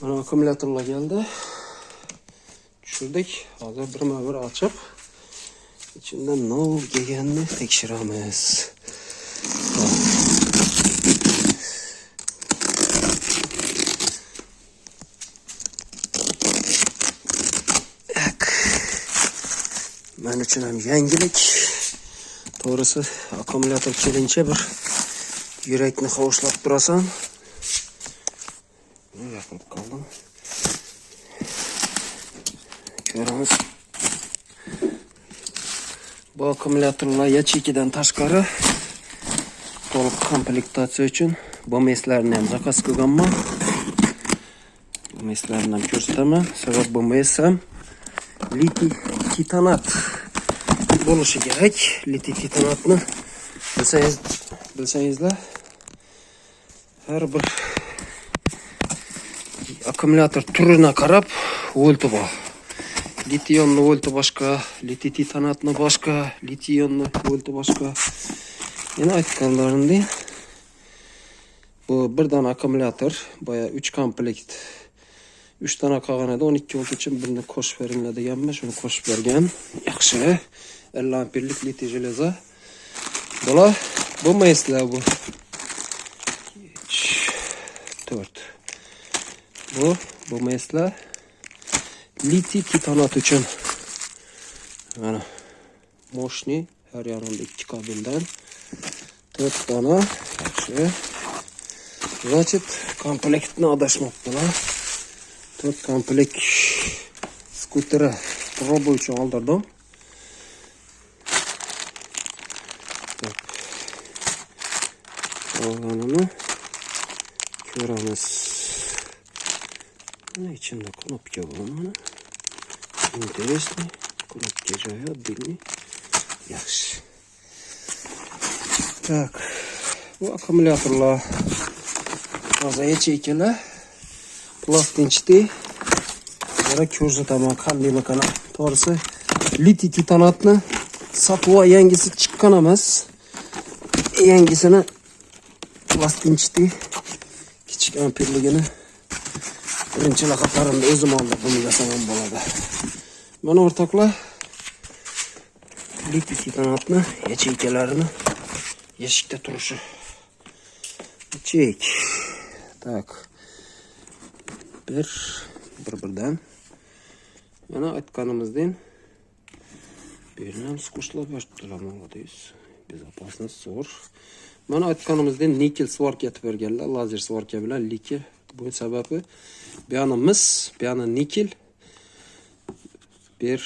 Mana akkumulyatorlar geldi. Tushirdik. Hozir birma-bir ochib, içinden ne kelganini tekshiramiz. Men uchun ham yangilik. To'g'risi, akkumulyator kelincha bir yurakni hovuchlab turasan. Yaqib qoldim. Ko'ramiz. Bu akkumulyatorlar yachekidan tashqari to'liq komplektatsiya uchun bu meslarni ham zakaz qilganman. Bu meslarni ham ko'rsataman. Sabab bu mes ham litiy titanat bo'lishi kerak. Litiy titanatni bilsangizlar, har bir akkumulyator turuna qarab volti bor. Litiy-ionli volti boshqa, litiy titanatni boshqa, litiy-ionli volti boshqa. Yana aytganlarimdek, bu birdan akkumulyator, boya 3 komplekt. 3 dona qolganida 12 volt uchun birini qo'shib beringlar deganman, shuni qo'shib bergan. Yaxshi. 50 amperlik litiy железо. Bular bo'lmaysizlar bu. 4. Bu bo'lmaysizlar. Litiy titanat uchun. Mana moshni har yanında 2 kabeldan 4 dona. Yaxshi. Значит, komplektni adashmoqdalar. 4 komplekt skuteri proba uchun oldirdim. Olganini ko'ramiz. Mana içinde knopka bor mana. Интересный. Knopka joyi отдельный. Yaxshi. Так. Bu akkumulyatorlar hozir yachekilar. Plastinchdi. Yana ko'rsataman qanday ekan. To'g'risi, litiy titanatni sotib yangisi chiqqan emas. Yangisini plastinchdi. Kichik amperligini birinchi laqatlarimda o'zim oldim desam ham bo'ladi. Mana o'rtoqlar, litiy titanatni yacheykalarni eshikda turishi. Chek. Tak. Bir-birdan. Mana aytganimizdan berilgan squshlar başlaydilar молодец. Безопасность zo'r. Mana aytganimizdan nikel svarka etib berganlar, lazer svarka bilan nikel. Bu sababi bu yana mis, bu yana nikel. Bir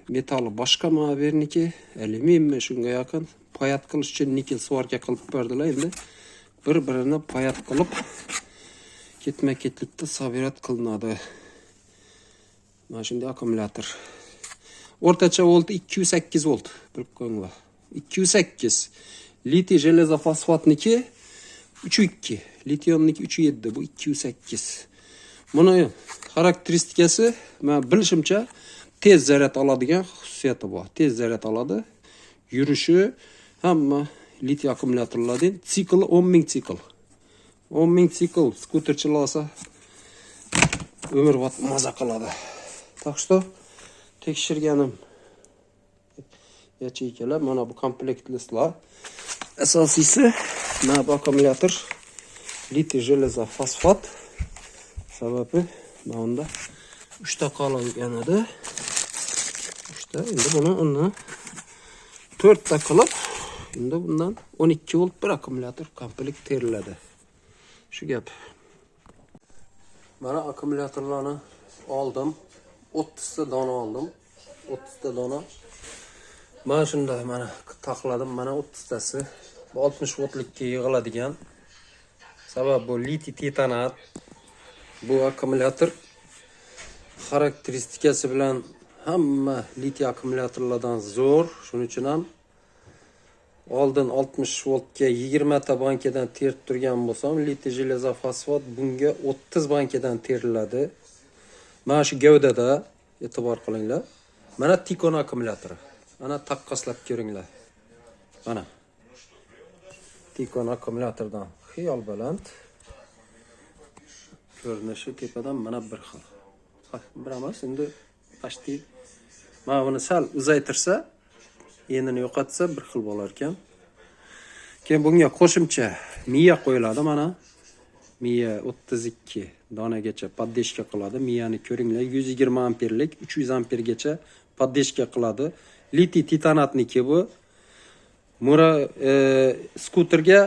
metali boshqa mana berniki, alyuminiymi shunga yaqin. Payat qilish uchun nikel svarka qilib berdilar. Endi bir-birini payat qilib ketma-ketlikda sabirat qilinadi. Mana shunday akkumulyator. O'rtacha volt 208 volt. Bilib qo'yinglar. 208. Litiy железо fosfatniki 3.2. Litiy-ionliki 3.7. Bu 208. Buni xarakteristikasi, men bilishimcha, tez zaryad oladigan xususiyati bor. Tez zaryad oladi. Yurishi hamma litiy akkumulyatorlardan sikli 10.000 sikl. 10.000 sikl skuterchilar olsa umrbod maza qiladi. Так что tekshirganim yacheykalar, mana bu komplektlislar. Asosiysi mana bu akkumulyator litiy железо fosfat. Sababi bunda 3 ta qolgan edi. 3 ta, endi buni 4 ta qilib, endi bundan 12 volt bir akkumulyator komplekt teriladi. Shu gap. Mana akkumulyatorlarni oldim. 30 ta dona oldim. 30 ta dona. Mana shunda mana taqladim. Mana 30 tasi. Bu 60 voltlikka yig'iladigan. Sabab bu litiy titanat. Bu akkumulyator xarakteristikasi bilan hamma litiy akkumulyatorlardan zo'r. Shuning uchun ham oldin 60 voltga 20 ta bankadan terib turgan bo'lsam, litiy железо fosfat bunga 30 bankadan teriladi. Mana shu gavdada e'tibor qilinglar. Mana Tikon akkumulyatori. Mana taqqoslab ko'ringlar. Mana Tikon akkumulyatordan xiyol baland. Ko'rinishi tepadan mana bir xil. Bir emas, endi почти mana buni sal uzaytirsa, enini yo'qotsa bir xil bo'lar ekan. Keyin bunga qo'shimcha miya qo'yiladi mana. Miya 32 donagacha poddeshka qiladi. Miyani ko'ringlar, 120 amperlik, 300 ampergacha poddeshka qiladi. Litiy titanatniki bu. Mura skuterga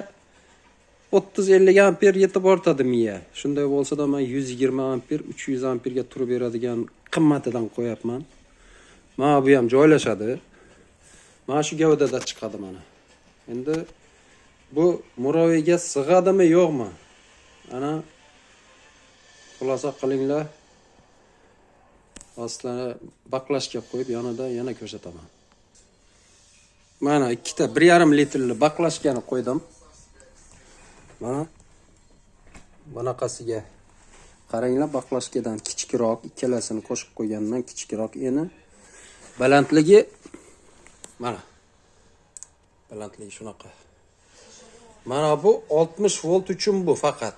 30-50 amper yetib ortadi miya. Shunday bo'lsa-da men 120 amper, 300 amperga turib beradigan qimmatidan qo'yapman. Mana bu ham joylashadi. Mana shu gavdada chiqadi mana. Endi bu Muraviga sig'adimi, yo'qmi? Ana xulosa qilinglar. Aslida baklashga qo'yib yonida yana ko'rsataman. Mana ikkita 1,5 litrli baklashkani qo'ydim. Mana bunaqasiga qaranglar, baklashkadan kichikroq, ikkalasini qo'shib qo'ygandan kichikroq eni. Balandligi mana. Balandligi shunaqa. Mana bu 60 volt uchun bu faqat.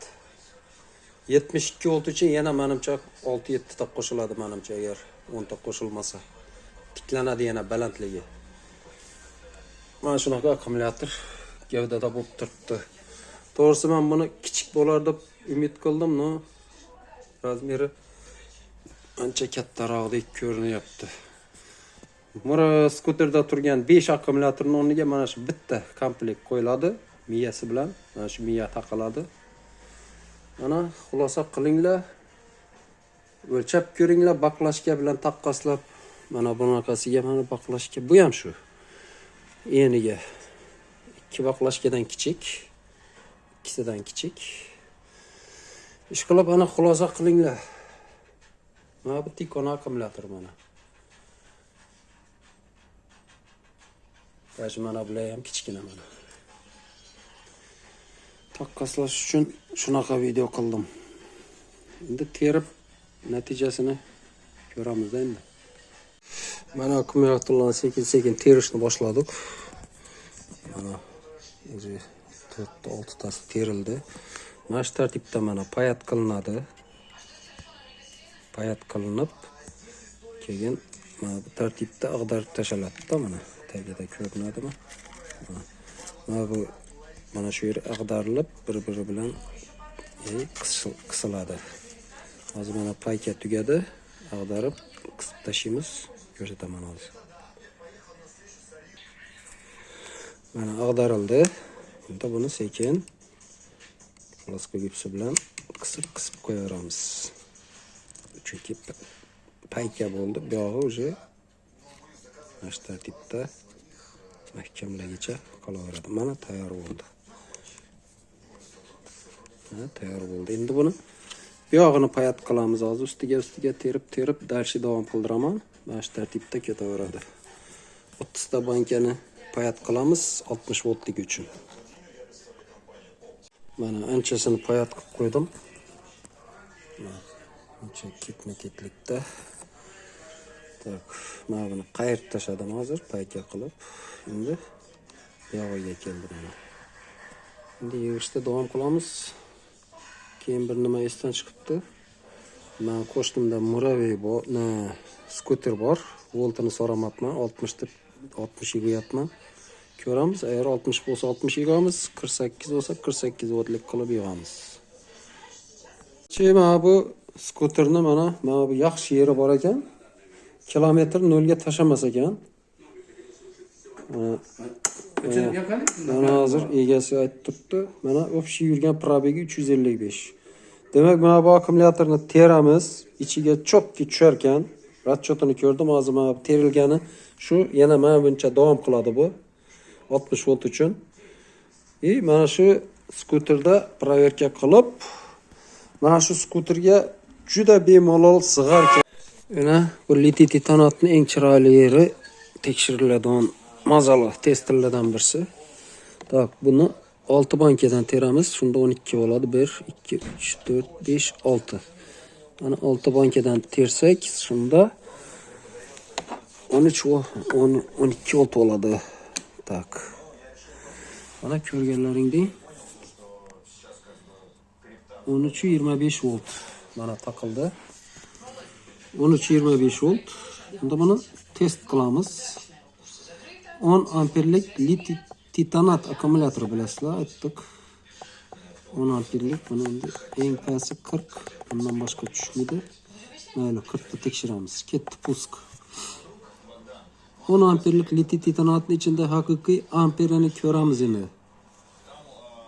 72 volt uchun yana menimcha 6-7 ta qo'shiladi menimcha, agar 10 ta qo'shilmasa. Tiklanadi yana balandligi. Mana shunaqa akkumulyator gavdada bo'lib turibdi. To'g'risi men buni kichik bo'lar deb umid qildim, no. Razmeri ancha kattaroqdek ko'rinyapti. Mura skuterda turgan 5 akkumulyatorning o'rniga mana shu bitta komplekt qo'yiladi, miyasi bilan. Mana shu miya taqiladi. Mana xulosa qilinglar. O'lchab ko'ringlar, baklashka bilan taqqoslab. Mana bunaqasiga mana baklashka, bu ham shu. Eniga 2 baklashkadan kichik, ikkisidan kichik. Ishqilib ana xulosa qilinglar. Mana bu tikon akkumulyator mana. Mana bular ham kichkina mana. Taqqoslash uchun shunaqa video qildim. Endi terib natijasini ko'ramiz endi. Mana akkumulyatorlarni sekin-sekin terishni boshladik. Mana 4-6 tasi terildi. Mana shu tartibda mana payat qilinadi. Payat qilinib, keyin mana bu tartibda ag'darib tashaladi-da mana. Tagida ko'rinadimi? Mana bu mana shu yer ag'darilib, bir-biri bilan qisiladi. Hozir mana payka tugadi, ag'darib qisib tashlaymiz. Ko'rsataman hozir. Mana ag'darildi. Endi buni sekin plastik gipsi bilan qisib qo'yamiz. Chunki payka bo'ldi, bu yog'i уже mana shu tartibda mahkamlagicha qolaveradi. Mana tayyor bo'ldi. Mana tayyor bo'ldi. Endi buni bu yog'ini payat qilamiz. Hozir ustiga terib darshi davom qildiraman. Mana shu tartibda ketaveradi. 30 ta bankani payat qilamiz 60 voltlik uchun. Mana anchasini payat qilib qo'ydim. Ancha ketma-ketlikda. Tak, mana buni qayirib tashladim hozir payka qilib. Endi yog'iga keldim. Endi yig'ishda davom qilamiz. Keyin bir nima esdan chiqibdi. Men qo'shnimda Muraviy bor, skuter bor. Voltini so'ramabman, 60 deb 60 yig'yapman. Ko'ramiz, agar 60 bo'lsa 60 yig'amiz, 48 bo'lsa 48 voltlik qilib yig'amiz. Mana bu skuterni mana bu yaxshi yeri bor ekan. Kilometr 0 ga tashamas ekan. Mana hozir egasi aytib turibdi. Mana общий yurgan probegi 355. Demak, mana bu akkumulyatorni teramiz, ichiga chopki tushar ekan. Ratchotini ko'rdim, hozir mana terilgani shu, yana mana buncha davom qiladi bu 60 volt uchun. Mana shu skuterda proverka qilib, mana shu skuterga juda bemalol sig'ar ekan. Mana bu litiy titanatning eng chiroyli yeri tekshiriladigan mazali testerlardan birisi. Tak, buni 6 bankadan teramiz. Shunda 12 bo'ladi. 1, 2, 3, 4, 5, 6. Mana 6 bankadan tersak, shunda 12 volt bo'ladi. Tak. Mana ko'rganlaringdek 13.25 volt mana taqildi. 13.25 volt. Endi buni test qilamiz. 10 amperlik litiy titanat akkumulyator bilasizlar, aytdik. 10 amperlik, buni endi eng pasti 40, bundan boshqa tushmaydi. Mayli, 40 ta tekshiramiz. Ketdi pusk. 10 amperlik litiy titanatning ichida haqiqiy amperani ko'ramiz endi.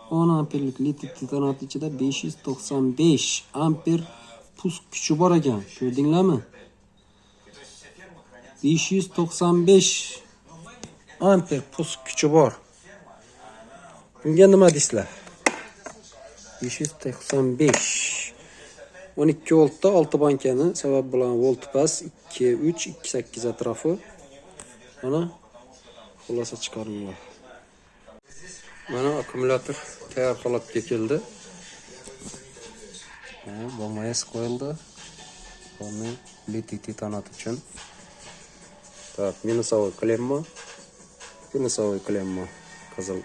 10 amperlik litiy titanat ichida 595 amper pusk kuchi bor ekan. Ko'rdinglarmi? 595 amper pusk kuchi bor. Bunga nima deysizlar? 595 12 voltda 6 bankani sabab bilan volt pas 2 3 28 atrofi. Mana xulosa chiqaringlar. Mana akkumulyator tayyor holatga keldi. Bombayasi qo'yildi. Buni litiy titanat uchun. Так, минусовой кlemma. Minusовой klemma. Qizil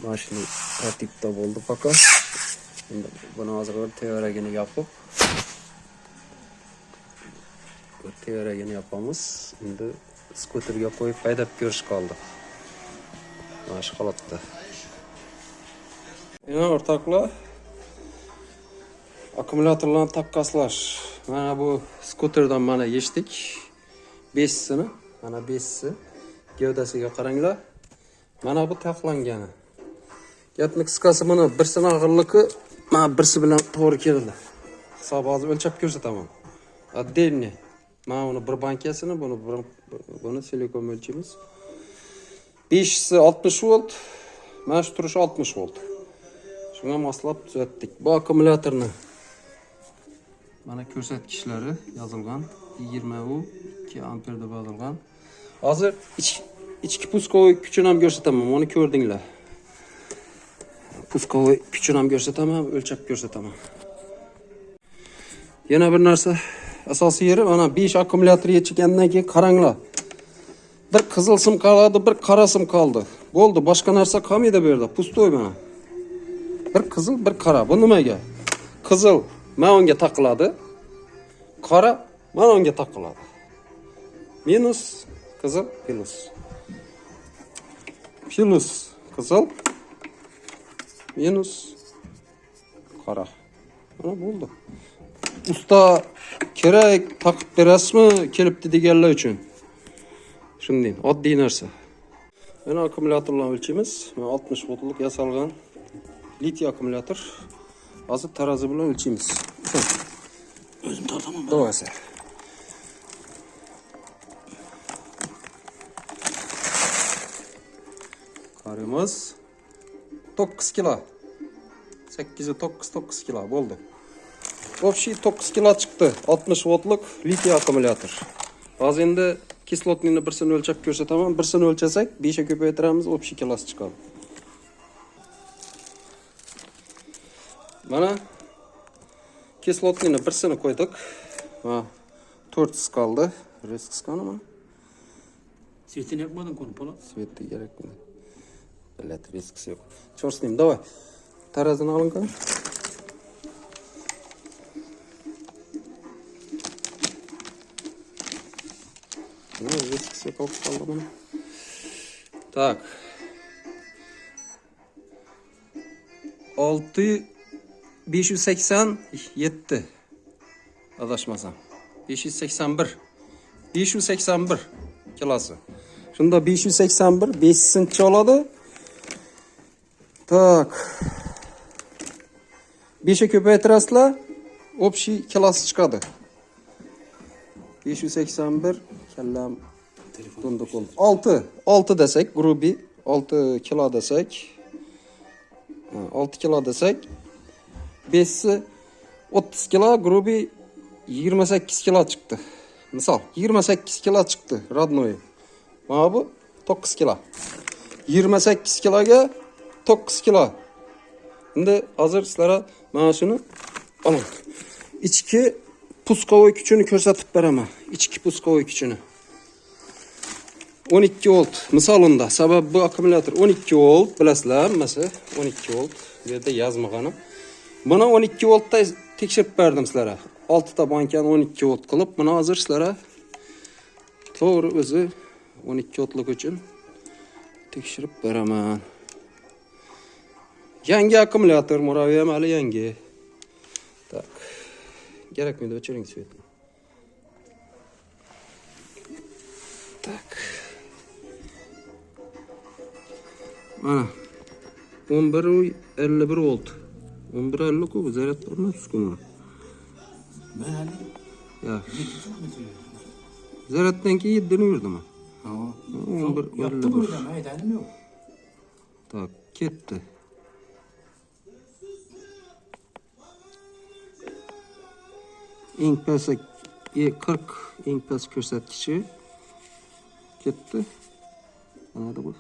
mashina tartibda bo'ldi пока. Endi buni hozir tevaragini yopib tevaragini yopamiz. Endi skuterga qo'yib haydab ko'rish qoldi. Mana shu holatda. Yana o'rtoqlar, akkumulyatorlarni taqqoslash. Mana bu skuterdan mana yechdik. 5sini, mana 5si gavdasiga qaranglar. Mana bu taxlangani. Gapni qisqasi buni birsini og'irligi mana birsi bilan to'g'ri keldi. Hisob hozir o'lchab ko'rsataman. Отдельно. Mana uni bir bankasini, buni silikon o'lchaymiz. 5si 60 volt, mana shu turishi 60 volt. Shunga moslab tuzatdik. Bu akkumulyatorni mana ko'rsatkichlari yozilgan. 22 amper deb yozilgan. Hozir ichki puskovoy kuchini ham ko'rsataman. Buni ko'rdinglar. Puskovoy kuchini ham ko'rsataman, o'lchab ko'rsataman. Yana bir narsa, asosiy yeri mana 5 akkumulyator yechgandan keyin qaranglar. Bir qizil sim qoladi, bir qora sim qoldi. Bo'ldi, boshqa narsa qolmaydi bu yerda. Pustoy mana. Bir qizil, bir qora. Bu nimaga? Qizil mana unga taqiladi. Qora mana unga taqiladi. Minus qizil, plus. Plus qizil, minus qora. Mana bo'ldi. Usta kerak taqib berasizmi kelibdi deganlar uchun. Shunday oddiy narsa. Mana akkumulyatorlarni o'lchaymiz. 60 voltlik yasalgan litiy akkumulyator. Hozir tarozi bilan o'lchaymiz. O'zim tortaman. Davasa. Qaraymiz. 9 kilo. 8 9 kilo bo'ldi. Общий 9 kilo chiqdi. 60 voltlik litiy akkumulyator. Hozir endi kislotnikni birsini o'lchab ko'rsataman. Birsini o'lchasak 5 ga ko'paytiramiz, общий kilosi chiqadi. Mana kislotnikni birsini qo'ydik. Va 4 qoldi. Rest qisqanmi? Svetini yakmadın konu pola. Sveti kerakmi? Bilet riskisi yok. Çorslıyım, давай. Tarazını alın kan. Riskisi yok, alıp kaldı bana. Так. 587 adashmasam. 581 kilosu. Shunda 581 5-sinchi oladi. Tak. 5'e ko'paytirasizlar, общий kilosi chiqadi. 581 kallam tunduq oldu. 6 desek, grubi 6 kilo desek. 6 kilo desek 5'si 30 kilo, grubi 28 kilo chiqdi. Misol 28 kilo chiqdi родной. Mana bu 9 kilo. 28 kiloga 9 kilo. Endi hozir sizlarga mana shuni oling. Ichki puskovoy kuchini ko'rsatib beraman. Ichki puskovoy kuchini. 12 volt misolunda. Sabab bu akkumulyator 12 volt bilasizlar, hammasi 12 volt. Bu yerda yozmaganim. Buni 12 voltda tekshirib berdim sizlarga. 6 ta bankani 12 volt qilib, buni hozir sizlarga to'g'ri o'zi 12 voltlik uchun tekshirib beraman. Yangi akkumulyator Muraviy ham hali yangi. Tak. Kerakmidi o'chiring svetni. Tak. Mana 11.51 volt. 11.50 ku zaryad olmabsiz-ku mana. Ben hali Ya, 2 kilometre yürüdüm. zaryaddan keyin 7 ni yurdim. Ha. 11.51. Yaptı burada maydanım yok. Tak, ketdi. Eng past 40 eng past ko'rsatkichi ketdi. Mana bu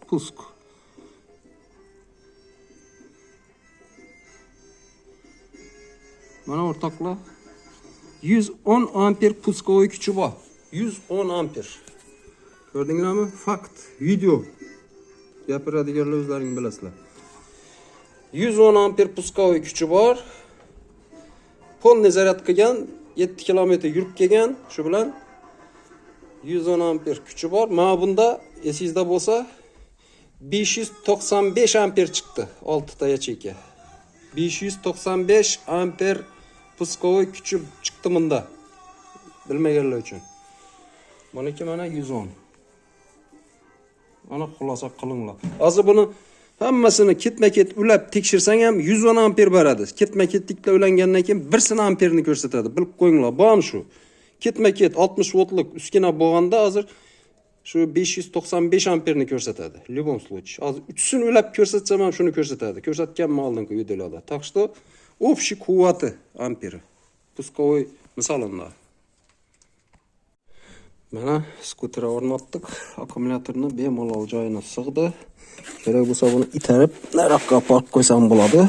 pusk. Mana o'rtoqlar 110 amper puskovoy kuchi bor. 110 amper. Ko'rdinglarmi? Fakt, video. Gapiradiganlar o'zlaring bilasizlar. 110 amper puskovoy kuchi bor. Polni zaryad qilgan, 7 kilometr yurib kelgan, shu bilan 110 amper kuchi bor. Mana bunda esingizda bo'lsa 595 amper chiqdi 6 ta yacheyka. 595 amper puskovoy kuchi chiqdi bunda. Bilmaganlar uchun. Buniki mana 110. Ana xulosa qilinglar. Hozir buni hammasini ketma-ket ulab tekshirsang ham 110 amper beradi. Ketma-ketlikda ulangandan keyin 1 amperni ko'rsatadi. Bilib qo'yinglar, bormi shu? Ketma-ket 60 voltlik uskuna bo'lganda hozir shu 595 amperni ko'rsatadi. Любом случае. Hozir 3sini ulab ko'rsatsam ham shuni ko'rsatadi. Ko'rsatganman oldingi videolarda. Так что общий quvvati amperi. Puskovoy misolida. Mana skuter o'rnatdik. Akkumulyatorni bemalol joyini sig'di. Kerak bo'lsa buni itarib, nariyoqqa olib qo'ysam bo'ladi.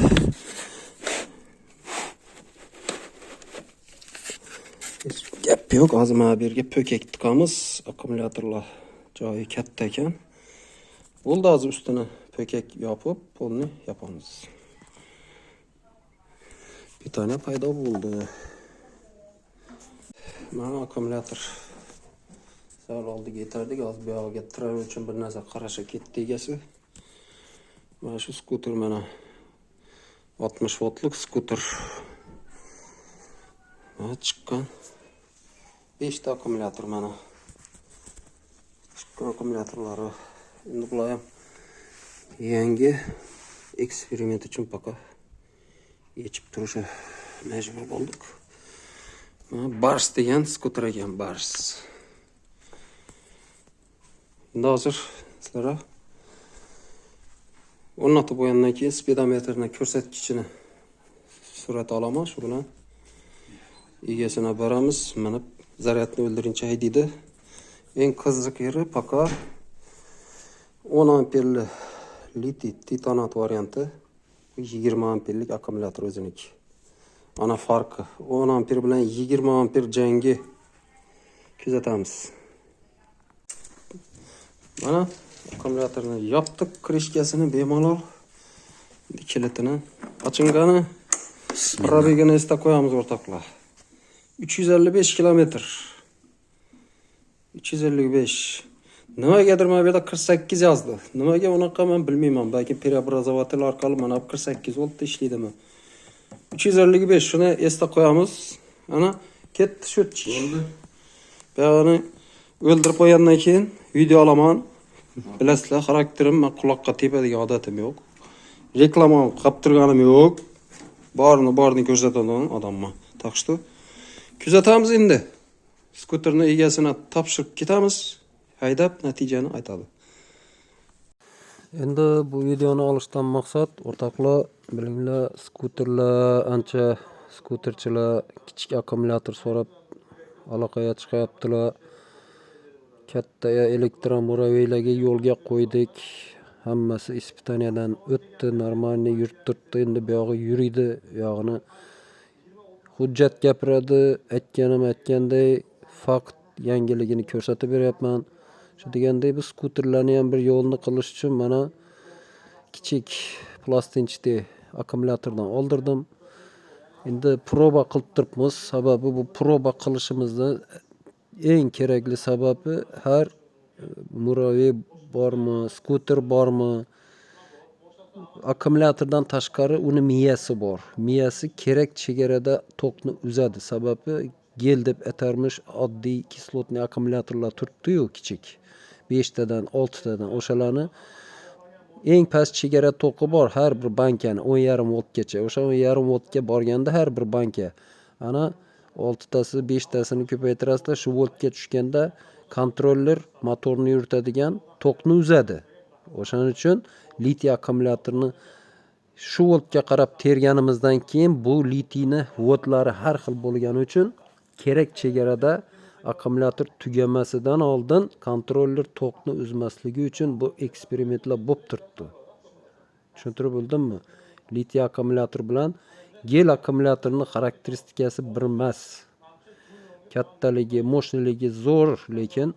Gap yo'q, hozir mana bu yerga po'kak tiqamiz. Akkumulyatorlar joyi katta ekan. Bo'ldi, hozir ustini po'kak yopib, polni yopamiz. Pitoniya paydo bo'ldi. Mana akkumulyator sal oldiga yetardik. Hozir bu yoqqa tirar uchun bir narsa qarasha ketdi egasi. Mana shu skuter mana 60 voltlik skuter. Mana chiqqan 5 ta akkumulyator mana. Chiqqan akkumulyatorlari. Endi bular ham yangi eksperiment uchun paka yechib turishi majbur bo'ldik. Mana Bars degan skuter ekan, Bars. Endi hozir sizlarga o'rnatib qo'ygandan keyin speedometrni ko'rsatkichini surat olaman, shu bilan egasini beramiz. Mana zaryadni o'ldirincha haydaydi. Eng qiziq yeri paka 10 amperli litiy titanat varianti, 20 amperlik akkumulyator o'ziniki. Ana farqi 10 amper bilan 20 amper jangi kuzatamiz. Mana akkumulyatorni yopdik, krishkasini bemalol. Kilitini ochingani probegini esda qo'yamiz o'rtoqlar. 355 kilometr. 355. Nimagadir mana bu yerda 48 yozdi. Nimaga unaqa men bilmayman. Balki preobrazovatelь orqali mana 48 voltda ishlaydimi? 355 shuni esda qo'yamiz. Ana ketdi sho'tchik. Bo'ldi. Buni o'ldirib qo'ygandan keyin video olaman. Bilasizlar, xarakterim, men quloqqa tepadigan odatim yo'q. Reklama qilib turganim yo'q. Borni ko'rsatadigan odamman. Так что kuzatamiz endi. Skuterni egasini topshirib ketamiz. Haydab natijani aytadi. Endi bu videoni olishdan maqsad o'rtoqlar, bilinglar, skuterlar ancha skuterchilar kichik akkumulyator so'rab aloqaga chiqyaptilar. Katta elektromoraviylarga yo'lga qo'ydik. Hammasi ispitaniyadan o'tdi, normalni yurttirdi. Endi bu yog'i yuriydi, bu yog'ini hujjat gapiradi, aytganday fakt yangiligini ko'rsatib beryapman. Shu deganday bu skuterlarni ham bir yo'lni qilish uchun mana kichik plastinchli akkumulyatordan oldirdim. Endi proba qilib turibmiz. Sababi bu proba qilishimizni eng kerakli sababi har Muravi bormi, skuter bormi, akkumulyatordan tashqari uni miyasi bor. Miyasi kerak chegarada tokni uzadi. Sababi gel deb atarmish oddiy kislotli akkumulyatorlar turibdi-yu kichik. 5 tadan, 6 tadan o'shalarni eng past chegara toki bor har bir bankani 10,5 voltgacha. O'sha 10,5 voltga borganda har bir banka ana 6 tasi, 5 tasini ko'paytirasizlar, shu voltga tushganda kontroller motorni yuritadigan tokni uzadi. O'shaning uchun litiy akkumulyatorni shu voltga qarab terganimizdan keyin bu litiyni voltlari har xil bo'lgani uchun kerak chegarada akkumulyator tugamasidan oldin kontroller tokni uzmasligi uchun bu eksperimentlar bo'lib turibdi. Tushuntirib bo'ldimmi? Litiy akkumulyator bilan gel akkumulyatorning xarakteristikasi bir emas. Kattaligi, moshniligi zo'r, lekin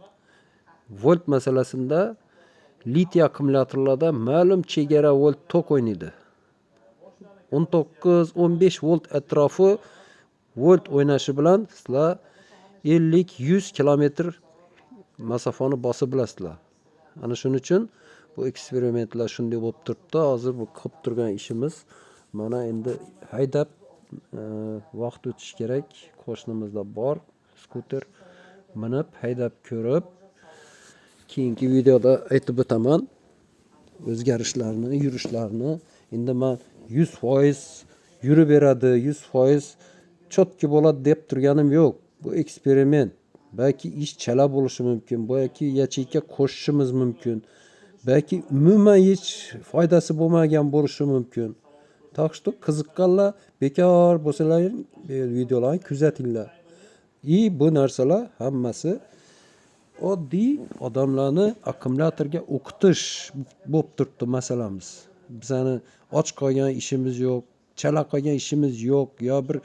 volt masalasida litiy akkumulyatorlarda ma'lum chegara volt tok o'ynaydi. 19-15 volt atrofi volt o'ynashi bilan sizlar 50-100 kilometr masofani bosib bilasizlar. Ana shuning uchun bu eksperimentlar shunday bo'lib turibdi. Hozir bu qilib turgan ishimiz mana endi haydab vaqt o'tish kerak. Qo'shnimizda bor skuter minib haydab ko'rib keyingi videoda aytib o'taman o'zgarishlarni, yurishlarni. Endi men 100% yurib beradi, 100% chotki bo'ladi deb turganim yo'q. Bu eksperiment. Balki ish chala bo'lishi mumkin, balki yacheyka qo'shishimiz mumkin. Balki umuman hech foydasi bo'lmagan bo'lishi mumkin. Tak что qiziqqanlar bekor bo'lsalar videolarni kuzatinglar. Bu narsalar hammasi oddiy odamlarni akkumulyatorga o'qitish bo'lib turibdi masalamiz. Bizani och qolgan ishimiz yo'q, chala qolgan ishimiz yo'q, yo bir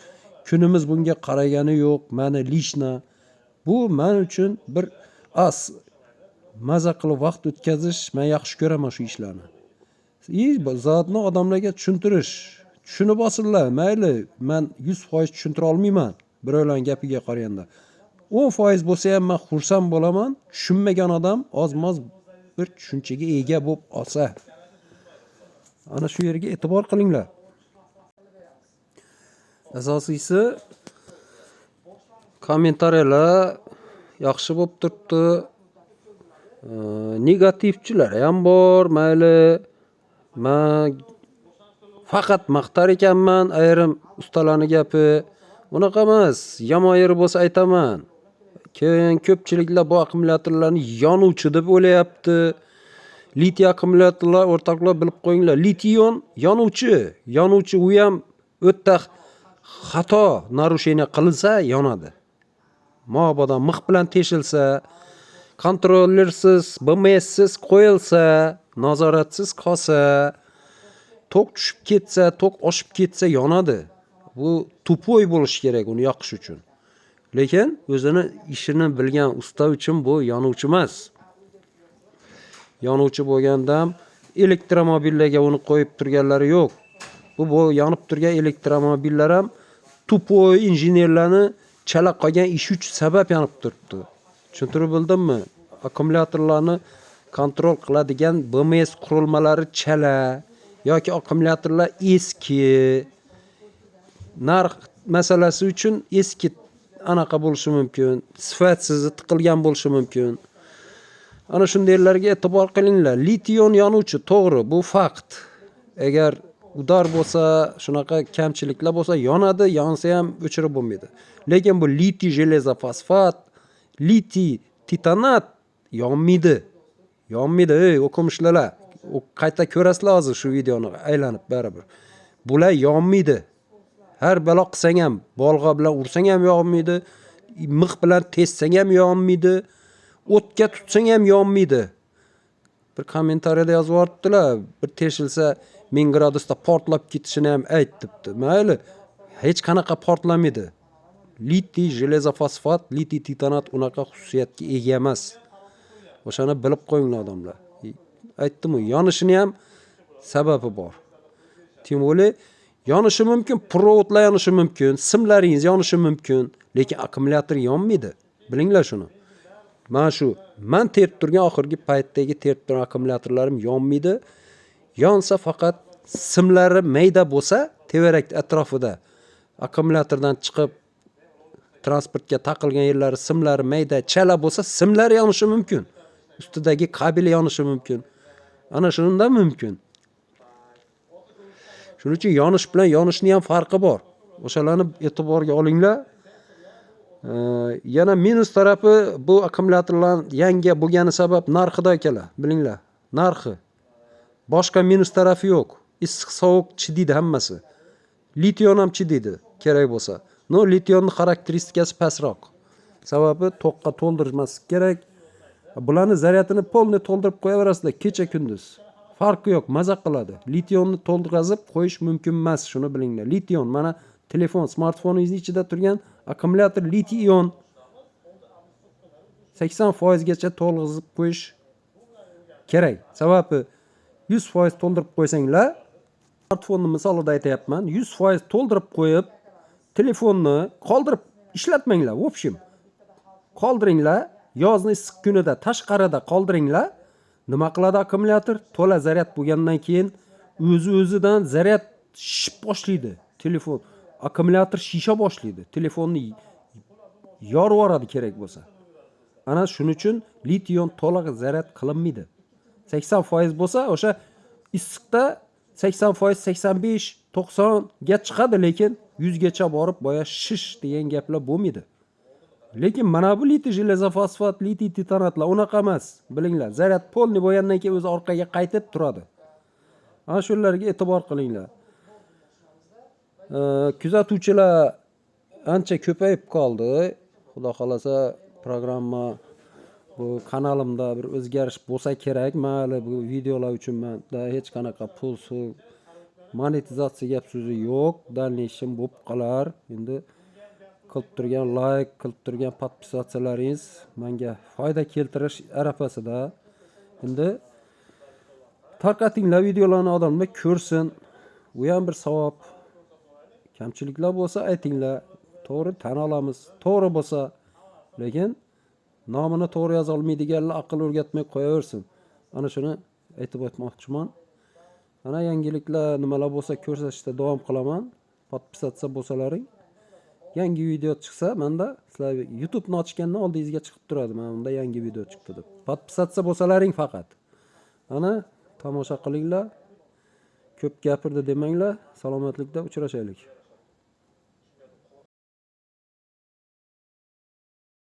kunimiz bunga qaragani yo'q. Meni lishna bu men uchun bir maza qilib vaqt o'tkazish, men yaxshi ko'raman shu ishlarni. Zotni odamlarga tushuntirish, tushunib olsinlar. Mayli, men 100% tushuntira olmayman birovlarning gapiga qaraganda. 10% bo'lsa ham men xursand bo'laman. Tushunmagan odam ozmoz bir tushunchaga ega bo'lib olsa. Ana shu yerga e'tibor qilinglar. Asosiysi kommentariyalar yaxshi bo'lib turibdi. Negativchilar ham bor, mayli. Men faqat maqtar ekanman, ayrim ustalarning gapi. Unaqa emas, yomon yeri bo'lsa aytaman. Keyin ko'pchiliklar bu akkumulyatorlarni yonuvchi deb o'ylayapti. Litiy akkumulyatorlar o'rtoqlar bilib qo'yinglar. Litiyon yonuvchi. Yonuvchi u ham o'ta xato narusheniya qilinsa yonadi. Mobodo mix bilan teshilsa, kontrollersiz, BMSsiz qo'yilsa, nazoratsiz qolsa, tok tushib ketsa, tok oshib ketsa yonadi. Bu tupoy bo'lish kerak uni yoqish uchun. Lekin o'zini ishini bilgan usta uchun bu yonuvchi emas. Yonuvchi bo'lganda ham elektromobillarga uni qo'yib turganlari yo'q. Bu yonib turgan elektromobillar ham tupoy injenerlarni chala qolgan ish uchun sabab yonib turibdi. Tushuntirib bo'ldimmi? Akkumulyatorlarni kontrol qiladigan BMS qurilmalari chala yoki akkumulyatorlar eski. Narx masalasi uchun eski anaqa bo'lishi mumkin, sifatsiz tiqilgan bo'lishi mumkin. Ana shundaylarga e'tibor qilinglar. Litiyon yonuvchi, to'g'ri, bu fakt. Agar udar bo'lsa, shunaqa kamchiliklar bo'lsa yonadi, yonsa ham o'chirib bo'lmaydi. Lekin bu litiy jelezofosfat, litiy titanat yonmaydi. Yonmaydi, o'qimishlar. Qayta ko'rasizlar hozir shu videoni aylanib baribir. Bular yonmaydi. Har balo qilsang ham, bolg'a bilan ursang ham yonmaydi, mix bilan tessang ham yonmaydi, o'tga tutsang ham yonmaydi. Bir kommentariyada yozib yuboribdilar, bir teshilsa 1000 gradusda portlab ketishini ham aytibdi. Mayli, hech qanaqa portlamaydi. Litiy jelezofosfat, litiy titanat unaqa xususiyatga ega emas. O'shani bilib qo'yinglar odamlar. Aytdim-ku, yonishini ham sababi bor. Tем более yonishi mumkin, provodlar yonishi mumkin, simlaringiz yonishi mumkin, lekin akkumulyator yonmaydi. Bilinglar shuni. Men terib turgan oxirgi paytdagi terib turgan akkumulyatorlarim yonmaydi. Yonsa faqat simlari mayda bo'lsa, tevarak atrofida akkumulyatordan chiqib transportga taqilgan yerlari simlari mayda chala bo'lsa, simlari yonishi mumkin. Ustidagi kabel yonishi mumkin. Ana shunda mumkin. Shuning uchun yonish bilan yonishning ham farqi bor. O'shalarni e'tiborga olinglar. Yana minus tarafi bu akkumulyatorlar yangi bo'lgani sabab narxida akalar, bilinglar. Narxi. Boshqa minus tarafi yo'q. Issiq sovuq chidaydi hammasi. Lition ham chidaydi kerak bo'lsa. No, litionni xarakteristikasi pastroq. Sababi to'qqa to'ldirmaslik kerak. Bularni zaryadini polni to'ldirib qo'yaverasizlar kecha kunduz. Farqi yo'q, maza qiladi. Litionni to'ldirgazib qo'yish mumkin emas, shuni bilinglar. Lition mana telefon, smartfoningizning ichida turgan akkumulyator lition 80% gacha to'lg'izib qo'yish kerak. Sababi 100% to'ldirib qo'ysanglar, smartfonni misolida aytayapman, 100% to'ldirib qo'yib, telefonni qoldirib ishlatmanglar. В общем, qoldiringlar, yozni issiq kunida tashqarida qoldiringlar. Nima qiladi akkumulyator? To'la zaryad bo'lgandan keyin o'zidan zaryad shishib boshlaydi. Telefon, akkumulyator shisha boshlaydi. Telefonni yorib yuboradi kerak bo'lsa. Ana shuning uchun lition to'liq zaryad qilinmaydi. 80% bo'lsa, o'sha issiqda 80%, 85, 90 ga chiqadi, lekin 100 gacha borib boya shish degan gaplar bo'lmaydi. Lekin mana bu litiy jelezofosfat, litiy titanatlar unaqa emas. Bilinglar, zaryad polni bo'lgandan keyin o'zi orqaga qaytib turadi. Ana shularga e'tibor qilinglar. Kuzatuvchilar ancha ko'payib qoldi. Xudo xolasa programma bu kanalimda bir o'zgarish bo'lsa kerak. Mayli bu videolar uchun menda hech qanaqa pul, monetizatsiya gap so'zi yo'q. Dalnishim bo'lib qolar. Endi qilib turgan like, qilib turgan podpisatsiyalaringiz menga foyda keltirish arafasida. Endi tarqatinglar videolarni, odamlar ko'rsin. Bu ham bir savob. Kamchiliklar bo'lsa aytinglar. To'g'ri tan olamiz. To'g'ri bo'lsa, lekin nomini to'g'ri yoza olmaydiganlar aql o'rgatmay qo'yaversin. Ana shuni aytib o'tmoqchiman. Ana yangiliklar nimalar bo'lsa ko'rsatishda davom qilaman. Podpisatsiya bo'lsalaring, yangi video chiqsa, menda sizlar YouTube'ni ochgandan oldingizga chiqib turadi. Mana bunda yangi video chiqdi deb. Podpisatsiya bo'lsalaring faqat. Ana tomosha qilinglar. Ko'p gapirdi demanglar. Salomatlikda uchrashaylik.